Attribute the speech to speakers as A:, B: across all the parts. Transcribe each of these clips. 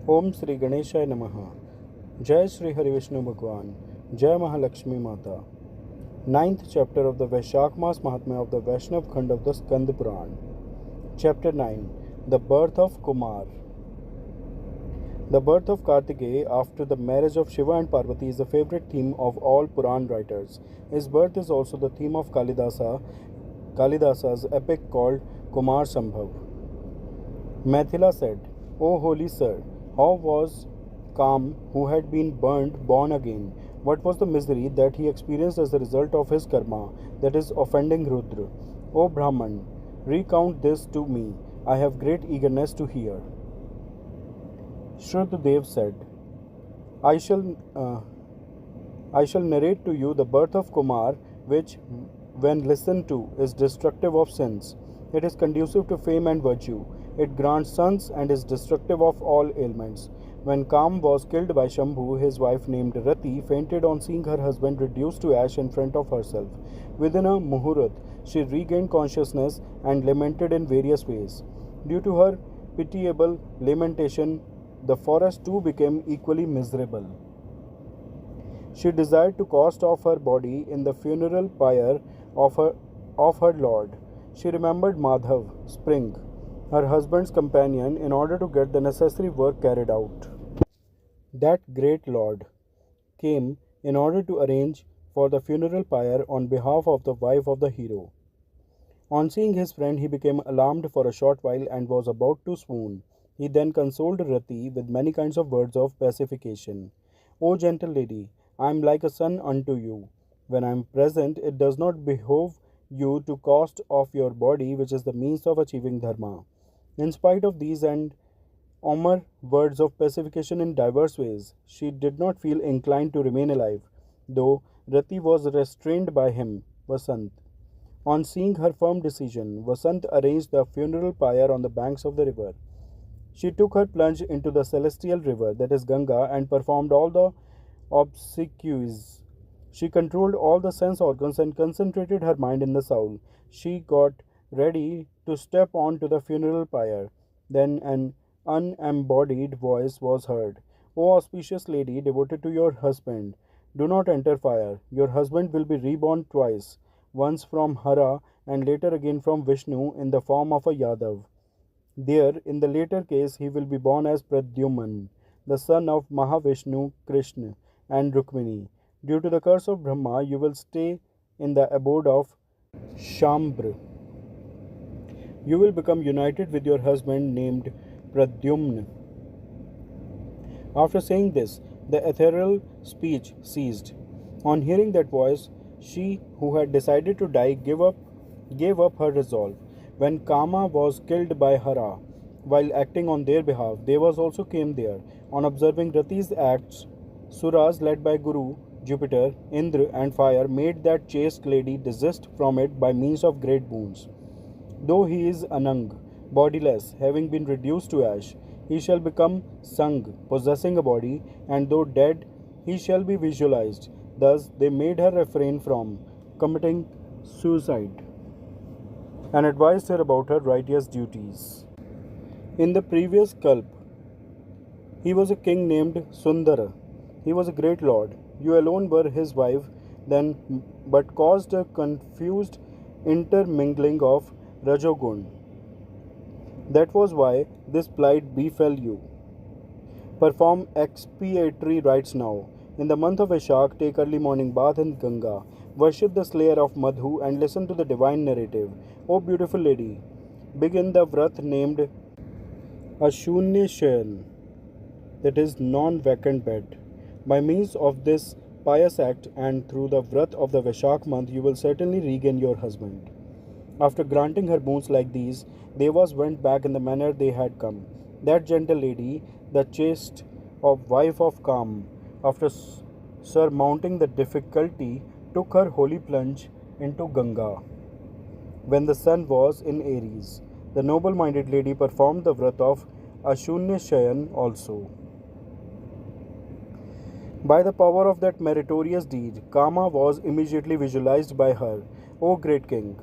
A: ओम श्री गणेशाय नमः। जय श्री हरि विष्णु भगवान। जय महालक्ष्मी माता। Ninth chapter of the Vaishak Mas Mahatmya of the Vaishnav Khand of the Skand Puran. Chapter 9. The birth of Kumar. The birth of Kartikeya after the marriage of Shiva and Parvati is the favorite theme of all Puran writers. His birth is also the theme of Kalidasa's epic called Kumar Sambhav. Mathila said, O holy sir, how was Kam, who had been burned, born again? What was the misery that he experienced as a result of his karma, that is, offending Rudra? O Brahman, recount this to me. I have great eagerness to hear. Shrudadev said, I shall narrate to you the birth of Kumar, which, when listened to, is destructive of sins. It is conducive to fame and virtue. It grants sons and is destructive of all ailments. When Kam was killed by Shambhu, his wife named Rati fainted on seeing her husband reduced to ash in front of herself. Within a muhurat, she regained consciousness and lamented in various ways. Due to her pitiable lamentation, the forest too became equally miserable. She desired to cast off her body in the funeral pyre of her lord. She remembered Madhav, Spring, her husband's companion, in order to get the necessary work carried out. That great lord came in order to arrange for the funeral pyre on behalf of the wife of the hero. On seeing his friend, he became alarmed for a short while and was about to swoon. He then consoled Rati with many kinds of words of pacification. O gentle lady, I am like a son unto you. When I am present, it does not behove you to cast off your body, which is the means of achieving dharma. In spite of these and Omar words of pacification in diverse ways, she did not feel inclined to remain alive, though Rati was restrained by him, Vasant. On seeing her firm decision, Vasant arranged the funeral pyre on the banks of the river. She took her plunge into the celestial river, that is Ganga, and performed all the obsequies. She controlled all the sense organs and concentrated her mind in the soul. She got ready to step on to the funeral pyre. Then an unembodied voice was heard. O auspicious lady devoted to your husband, do not enter fire. Your husband will be reborn twice, once from Hara and later again from Vishnu in the form of a Yadav. There, in the later case, he will be born as Pradyuman, the son of Mahavishnu, Krishna, and Rukmini. Due to the curse of Brahma, you will stay in the abode of Shambra. You will become united with your husband named Pradyumna. After saying this, the ethereal speech ceased. On hearing that voice, she who had decided to die gave up her resolve. When Kama was killed by Hara, while acting on their behalf, Devas also came there. On observing Rati's acts, Suras led by Guru, Jupiter, Indra, and fire made that chaste lady desist from it by means of great boons. Though he is Anang, bodiless, having been reduced to ash, he shall become Sang, possessing a body, and though dead, he shall be visualized. Thus, they made her refrain from committing suicide and advised her about her righteous duties. In the previous Kalp, he was a king named Sundara. He was a great lord. You alone were his wife then, but caused a confused intermingling of Rajogun. That was why this plight befell you. Perform expiatory rites now. In the month of Vaishak, take early morning bath in Ganga. Worship the slayer of Madhu and listen to the divine narrative. O beautiful lady, begin the vrat named Ashunyashayan, that is non-vacant bed. By means of this pious act and through the vrat of the Vaishak month, you will certainly regain your husband. After granting her boons like these, Devas went back in the manner they had come. That gentle lady, the chaste wife of Kam, after surmounting the difficulty, took her holy plunge into Ganga. When the sun was in Aries, the noble-minded lady performed the vrat of Ashunyashayan also. By the power of that meritorious deed, Kama was immediately visualized by her. O great king!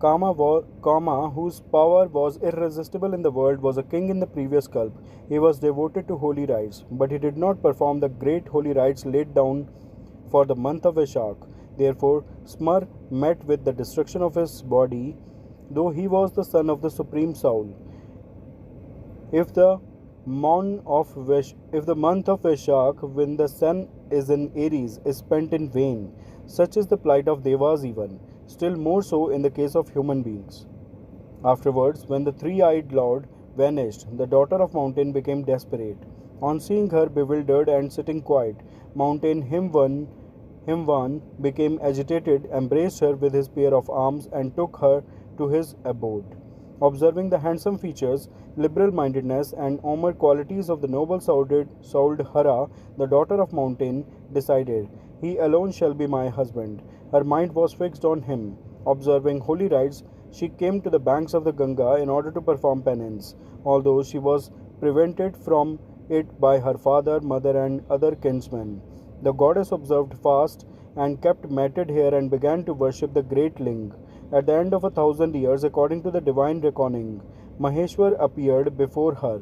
A: Kama, whose power was irresistible in the world, was a king in the previous kalp. He was devoted to holy rites, but he did not perform the great holy rites laid down for the month of Vishak. Therefore, Smar met with the destruction of his body, though he was the son of the supreme soul. If the if the month of Vishak, when the sun is in Aries, is spent in vain, such is the plight of Devas even, still more so in the case of human beings. Afterwards, when the three-eyed lord vanished, the daughter of Mountain became desperate. On seeing her bewildered and sitting quiet, Mountain Himvan became agitated, embraced her with his pair of arms, and took her to his abode. Observing the handsome features, liberal mindedness, and Omar qualities of the noble souled Hara, the daughter of Mountain, decided, he alone shall be my husband. Her mind was fixed on him. Observing holy rites, she came to the banks of the Ganga in order to perform penance, although she was prevented from it by her father, mother, and other kinsmen. The goddess observed fast and kept matted hair and began to worship the great Ling. At the end of 1,000 years, according to the divine reckoning, Maheshwar appeared before her.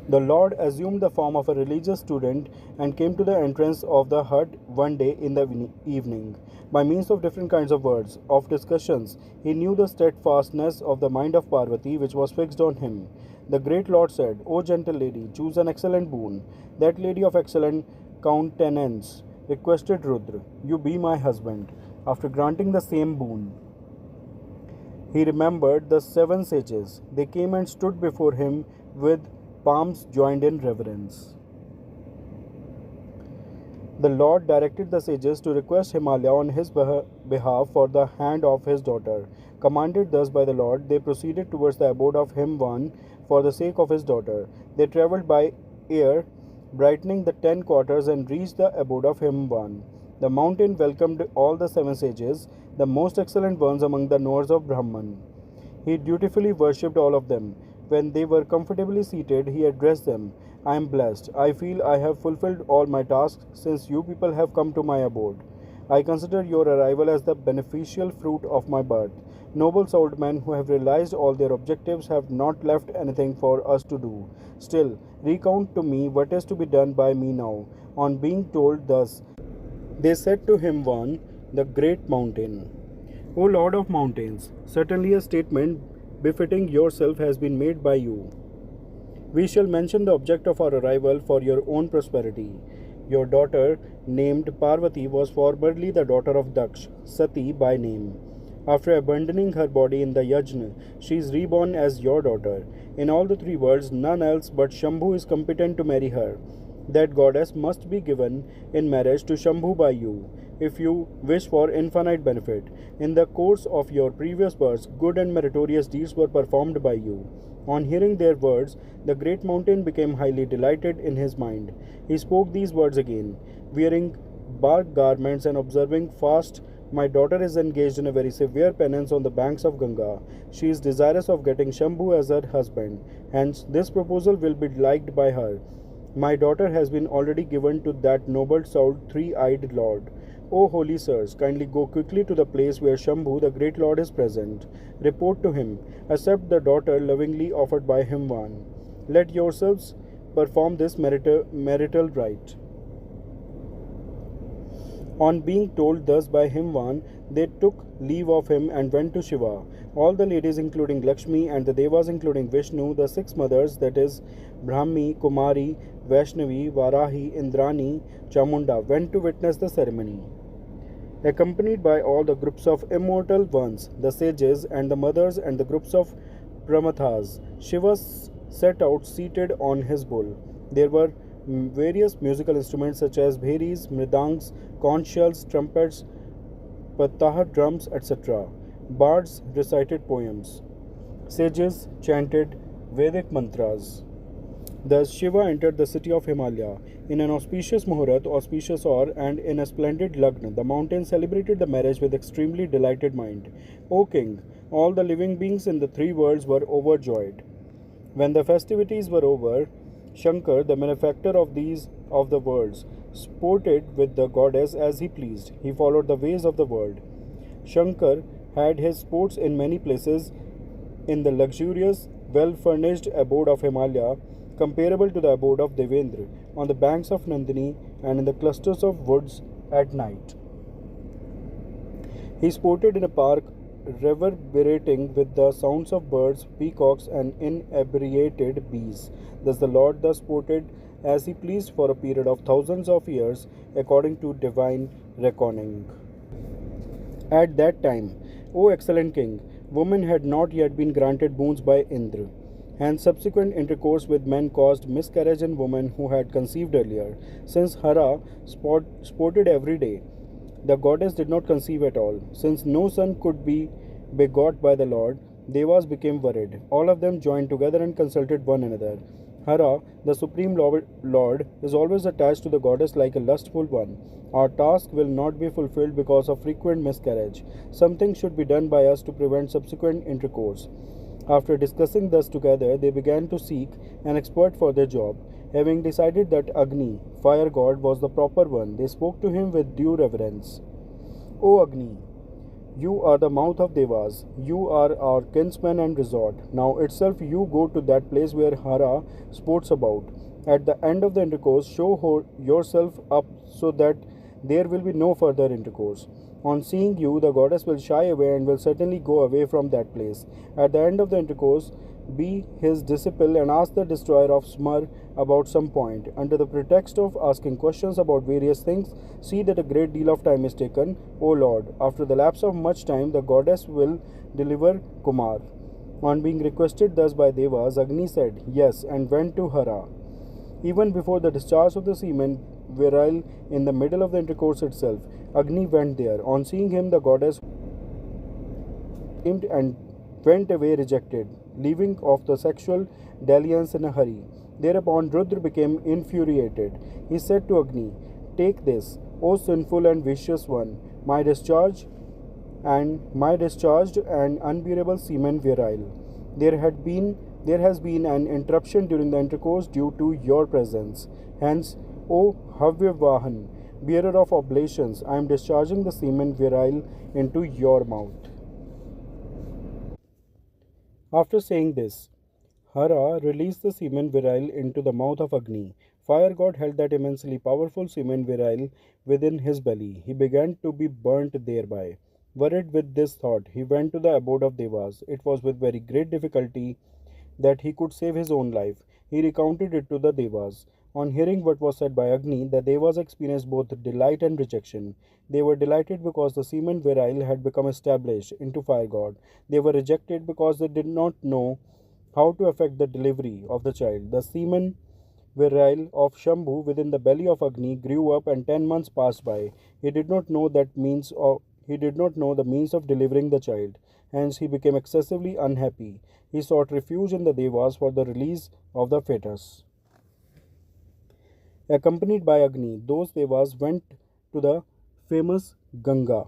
A: The Lord assumed the form of a religious student and came to the entrance of the hut one day in the evening. By means of different kinds of words, of discussions, he knew the steadfastness of the mind of Parvati, which was fixed on him. The great Lord said, O gentle lady, choose an excellent boon. That lady of excellent countenance requested Rudra, you be my husband. After granting the same boon, he remembered the seven sages. They came and stood before him with palms joined in reverence. The Lord directed the sages to request Himalaya on his behalf for the hand of his daughter. Commanded thus by the Lord, they proceeded towards the abode of Himvan for the sake of his daughter. They travelled by air, brightening the 10 quarters, and reached the abode of Himvan. The mountain welcomed all the seven sages, the most excellent ones among the knowers of Brahman. He dutifully worshipped all of them. When they were comfortably seated, he addressed them. I am blessed. I feel I have fulfilled all my tasks since you people have come to my abode. I consider your arrival as the beneficial fruit of my birth. Noble souled men who have realized all their objectives have not left anything for us to do. Still, recount to me what is to be done by me now. On being told thus, they said to him one, the great mountain, O Lord of mountains, certainly a statement befitting yourself has been made by you. We shall mention the object of our arrival for your own prosperity. Your daughter, named Parvati, was formerly the daughter of Daksh, Sati by name. After abandoning her body in the Yajna, she is reborn as your daughter. In all the three worlds, none else but Shambhu is competent to marry her. That goddess must be given in marriage to Shambhu by you, if you wish for infinite benefit. In the course of your previous births, good and meritorious deeds were performed by you. On hearing their words, the great mountain became highly delighted in his mind. He spoke these words again, wearing bark garments and observing fast. My daughter is engaged in a very severe penance on the banks of Ganga. She is desirous of getting Shambhu as her husband. Hence, this proposal will be liked by her. My daughter has been already given to that noble-souled three-eyed lord. O holy sirs, kindly go quickly to the place where Shambhu, the great lord, is present. Report to him. Accept the daughter lovingly offered by Himvan. Let yourselves perform this marital rite. On being told thus by Himvan, they took leave of him and went to Shiva. All the ladies, including Lakshmi, and the Devas, including Vishnu, the six mothers, that is, Brahmi, Kumari, Vaishnavi, Varahi, Indrani, Chamunda, went to witness the ceremony. Accompanied by all the groups of immortal ones, the sages, and the mothers, and the groups of Pramathas, Shiva set out seated on his bull. There were various musical instruments such as bheris, mridangs, conch shells, trumpets, patah drums, etc. Bards recited poems. Sages chanted Vedic mantras. Thus Shiva entered the city of Himalaya. In an auspicious Muhurat, auspicious hour, and in a splendid Lagna, the mountain celebrated the marriage with extremely delighted mind. O king, all the living beings in the three worlds were overjoyed. When the festivities were over, Shankar, the benefactor of the worlds, sported with the goddess as he pleased. He followed the ways of the world. Shankar had his sports in many places in the luxurious, well furnished abode of Himalaya, comparable to the abode of Devendra, on the banks of Nandini and in the clusters of woods at night. He sported in a park reverberating with the sounds of birds, peacocks, and inebriated bees. Thus sported as he pleased for a period of thousands of years, according to divine reckoning. At that time, O excellent king, women had not yet been granted boons by Indra. Hence, subsequent intercourse with men caused miscarriage in women who had conceived earlier. Since Hara sported every day, the goddess did not conceive at all. Since no son could be begot by the Lord, Devas became worried. All of them joined together and consulted one another. Hara, the supreme Lord, is always attached to the goddess like a lustful one. Our task will not be fulfilled because of frequent miscarriage. Something should be done by us to prevent subsequent intercourse. After discussing thus together, they began to seek an expert for their job. Having decided that Agni, fire god, was the proper one, they spoke to him with due reverence. O Agni, you are the mouth of Devas. You are our kinsman and resort. Now itself you go to that place where Hara sports about. At the end of the intercourse, show yourself up so that there will be no further intercourse. On seeing you, the goddess will shy away and will certainly go away from that place. At the end of the intercourse, be his disciple and ask the destroyer of Smar about some point. Under the pretext of asking questions about various things, see that a great deal of time is taken, O Lord. After the lapse of much time, the goddess will deliver Kumar. On being requested thus by Devas, Agni said yes and went to Hara. Even before the discharge of the semen virile in the middle of the intercourse itself, Agni went there. On seeing him, the goddess and went away rejected, leaving off the sexual dalliance in a hurry. Thereupon Rudra became infuriated. He said to Agni, take this, O sinful and vicious one, my discharged and unbearable semen virile. There has been an interruption during the intercourse due to your presence. Hence, O Havyavahan, bearer of oblations, I am discharging the semen virile into your mouth. After saying this, Hara released the semen virile into the mouth of Agni. Fire god held that immensely powerful semen virile within his belly. He began to be burnt thereby. Worried with this thought, he went to the abode of Devas. It was with very great difficulty that he could save his own life. He recounted it to the Devas. On hearing what was said by Agni, the Devas experienced both delight and rejection. They were delighted because the semen virile had become established into fire god. They were rejected because they did not know how to effect the delivery of the child. The semen virile of Shambhu within the belly of Agni grew up and 10 months passed by. He did not know the means of delivering the child. Hence he became excessively unhappy. He sought refuge in the Devas for the release of the fetus. Accompanied by Agni, those Devas went to the famous Ganga.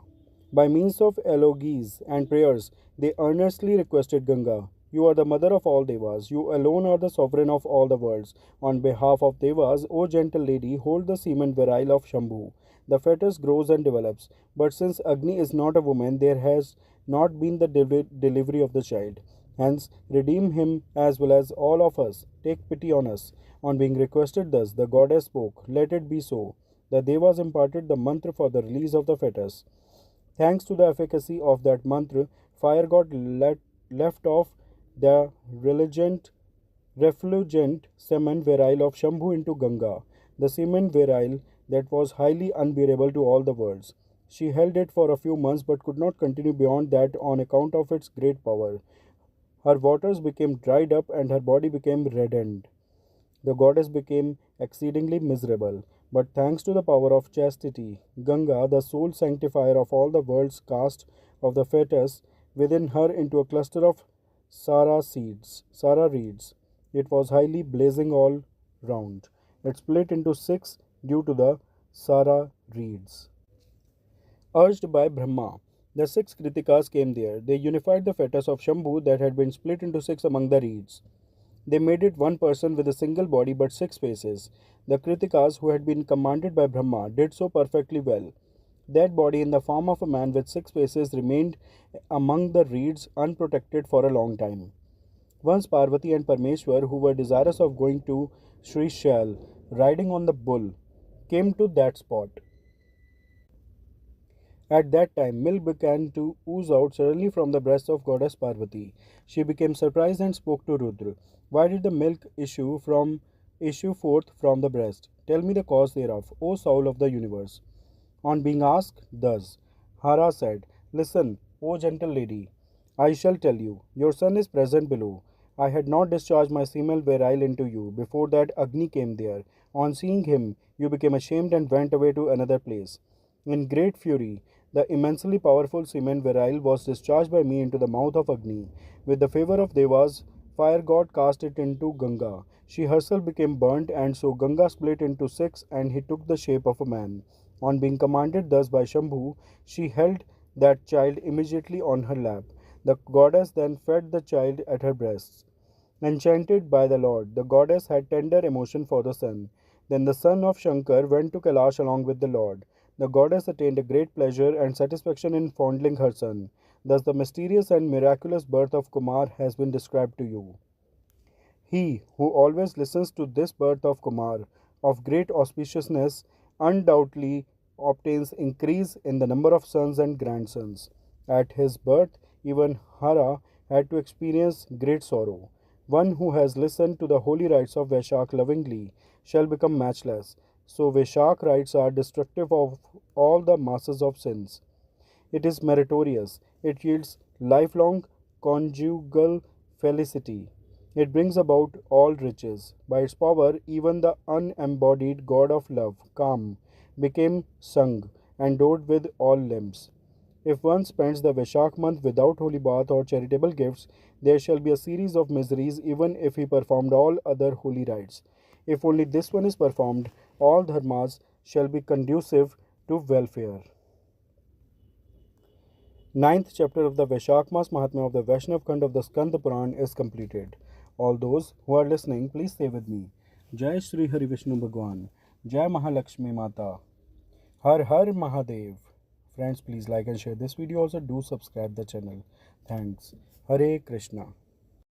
A: By means of elogies and prayers, they earnestly requested Ganga, you are the mother of all Devas. You alone are the sovereign of all the worlds. On behalf of Devas, O gentle lady, hold the semen virile of Shambhu. The fetus grows and develops. But since Agni is not a woman, there has not been the delivery of the child. Hence, redeem him as well as all of us. Take pity on us. On being requested thus, the goddess spoke, let it be so. The Devas imparted the mantra for the release of the fetus. Thanks to the efficacy of that mantra, fire god left off the refulgent semen virile of Shambhu into Ganga, the semen virile that was highly unbearable to all the worlds. She held it for a few months but could not continue beyond that on account of its great power. Her waters became dried up and her body became reddened. The goddess became exceedingly miserable. But thanks to the power of chastity, Ganga, the sole sanctifier of all the worlds, cast of the fetus within her into a cluster of Sara reeds. It was highly blazing all round. It split into six due to the Sara reeds. Urged by Brahma, the six Kritikas came there. They unified the fetus of Shambhu that had been split into six among the reeds. They made it one person with a single body but six faces. The Kritikas, who had been commanded by Brahma, did so perfectly well. That body, in the form of a man with six faces, remained among the reeds unprotected for a long time. Once Parvati and Parmeshwar, who were desirous of going to Sri Shail, riding on the bull, came to that spot. At that time, milk began to ooze out suddenly from the breast of goddess Parvati. She became surprised and spoke to Rudra. Why did the milk issue forth from the breast? Tell me the cause thereof, O soul of the universe. On being asked thus, Hara said, listen, O gentle lady, I shall tell you. Your son is present below. I had not discharged my seminal virile into you. Before that, Agni came there. On seeing him, you became ashamed and went away to another place. In great fury, the immensely powerful semen virile was discharged by me into the mouth of Agni. With the favor of Devas, fire god cast it into Ganga. She herself became burnt, and so Ganga split into six, and he took the shape of a man. On being commanded thus by Shambhu, she held that child immediately on her lap. The goddess then fed the child at her breasts. Enchanted by the Lord, the goddess had tender emotion for the son. Then the son of Shankar went to Kailash along with the Lord. The goddess attained a great pleasure and satisfaction in fondling her son. Thus, the mysterious and miraculous birth of Kumar has been described to you. He who always listens to this birth of Kumar, of great auspiciousness, undoubtedly obtains increase in the number of sons and grandsons. At his birth, even Hara had to experience great sorrow. One who has listened to the holy rites of Vaishak lovingly shall become matchless. So Vaishak rites are destructive of all the masses of sins. It is meritorious. It yields lifelong conjugal felicity. It brings about all riches. By its power, even the unembodied god of love, Kam, became sung, endowed with all limbs. If one spends the Vaishak month without holy bath or charitable gifts, there shall be a series of miseries even if he performed all other holy rites. If only this one is performed, all dharmas shall be conducive to welfare. Ninth chapter of the Vaishakmas Mahatmya of the Vaishnav Khand of the Skanda Puran is completed. All those who are listening, please say with me, Jai Sri Hari Vishnu Bhagwan, Jai Mahalakshmi Mata, Har Har Mahadev. Friends, please like and share this video. Also, do subscribe the channel. Thanks. Hare Krishna.